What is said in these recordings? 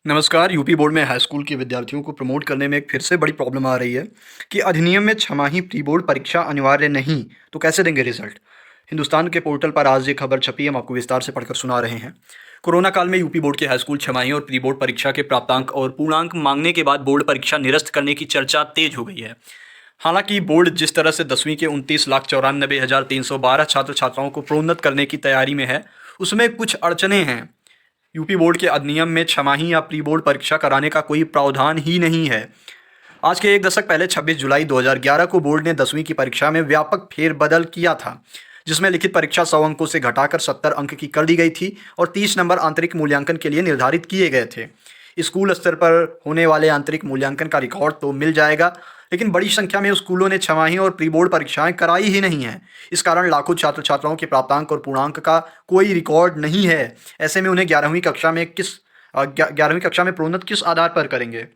नमस्कार। UP board में high school के विद्यार्थियों को प्रमोट करने में एक फिर से बड़ी प्रॉब्लम आ रही है कि अधिनियम में छमाही प्री बोर्ड परीक्षा अनिवार्य नहीं, तो कैसे देंगे रिजल्ट। हिंदुस्तान के पोर्टल पर आज ये खबर छपी है, हम आपको विस्तार से पढ़कर सुना रहे हैं। कोरोना काल में यूपी बोर्ड के हाई स्कूल छमाही और प्री बोर्ड परीक्षा के प्राप्तांक और पूर्णांक मांगने के बाद बोर्ड परीक्षा निरस्त करने की चर्चा तेज हो गई है। हालांकि बोर्ड जिस तरह से 10वीं के 29,94,312 छात्र छात्राओं को प्रोन्नत करने की तैयारी में है, उसमें कुछ अड़चने हैं। यूपी बोर्ड के अधिनियम में छमाही या प्री बोर्ड परीक्षा कराने का कोई प्रावधान ही नहीं है। आज के एक दशक पहले 26 जुलाई 2011 को बोर्ड ने 10वीं की परीक्षा में व्यापक फेरबदल किया था, जिसमें लिखित परीक्षा 100 अंकों से घटाकर 70 अंक की कर दी गई थी और 30 नंबर आंतरिक मूल्यांकन के लिए निर्धारित किए गए थे। स्कूल स्तर पर होने वाले आंतरिक मूल्यांकन का रिकॉर्ड तो मिल जाएगा, लेकिन बड़ी संख्या में स्कूलों ने छमाही और प्री बोर्ड परीक्षाएं कराई ही नहीं हैं। इस कारण लाखों छात्र छात्राओं के प्राप्तांक और पूर्णांक का कोई रिकॉर्ड नहीं है। ऐसे में उन्हें 11वीं कक्षा में प्रोन्नत किस आधार पर करेंगे।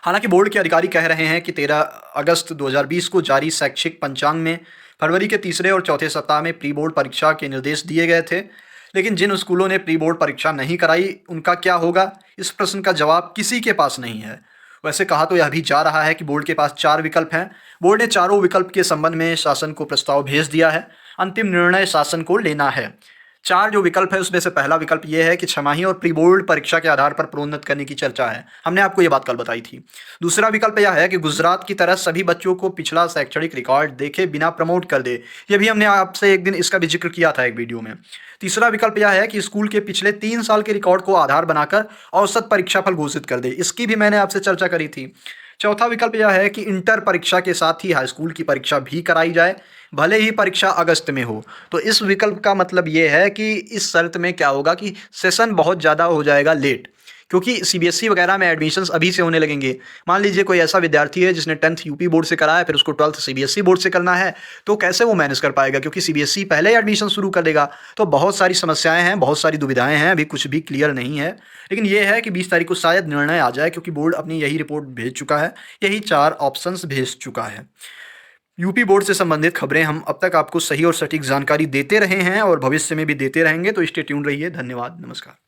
हालांकि बोर्ड के अधिकारी कह रहे हैं कि 13 अगस्त 2020 को जारी शैक्षिक पंचांग में फरवरी के तीसरे और चौथे सप्ताह में प्री बोर्ड परीक्षा के निर्देश दिए गए थे, लेकिन जिन स्कूलों ने प्री बोर्ड परीक्षा नहीं कराई उनका क्या होगा, इस प्रश्न का जवाब किसी के पास नहीं है। वैसे कहा तो यह भी जा रहा है कि बोर्ड के पास 4 विकल्प हैं। बोर्ड ने चारों विकल्प के संबंध में शासन को प्रस्ताव भेज दिया है। अंतिम निर्णय शासन को लेना है। 4 जो विकल्प है उसमें से पहला विकल्प ये है कि छमाही और प्री बोर्ड परीक्षा के आधार पर प्रोन्नत करने की चर्चा है। हमने आपको ये बात कल बताई थी। दूसरा विकल्प यह है कि गुजरात की तरह सभी बच्चों को पिछला शैक्षणिक रिकॉर्ड देखे बिना प्रमोट कर दे। ये भी हमने आपसे एक दिन इसका भी जिक्र किया था एक वीडियो में। तीसरा विकल्प यह है कि स्कूल के पिछले 3 साल के रिकॉर्ड को आधार बनाकर औसत परीक्षाफल घोषित कर दे। इसकी भी मैंने आपसे चर्चा करी थी। चौथा विकल्प यह है कि इंटर परीक्षा के साथ ही हाई स्कूल की परीक्षा भी कराई जाए, भले ही परीक्षा अगस्त में हो। तो इस विकल्प का मतलब ये है कि इस शर्त में क्या होगा कि सेशन बहुत ज़्यादा हो जाएगा लेट, क्योंकि सीबीएसई वगैरह में एडमिशन्स अभी से होने लगेंगे। मान लीजिए कोई ऐसा विद्यार्थी है जिसने 10th यूपी बोर्ड से करा है, फिर उसको 12th सीबीएसई बोर्ड से करना है, तो कैसे वो मैनेज कर पाएगा, क्योंकि सीबीएसई पहले ही एडमिशन शुरू कर देगा। तो बहुत सारी समस्याएं हैं, बहुत सारी दुविधाएं हैं, अभी कुछ भी क्लियर नहीं है। लेकिन ये है कि 20 तारीख को शायद निर्णय आ जाए, क्योंकि बोर्ड अपनी यही रिपोर्ट भेज चुका है, यही 4 ऑप्शंस भेज चुका है। यूपी बोर्ड से संबंधित खबरें हम अब तक आपको सही और सटीक जानकारी देते रहे हैं और भविष्य में भी देते रहेंगे, तो स्टे ट्यून्ड रहिए। धन्यवाद, नमस्कार।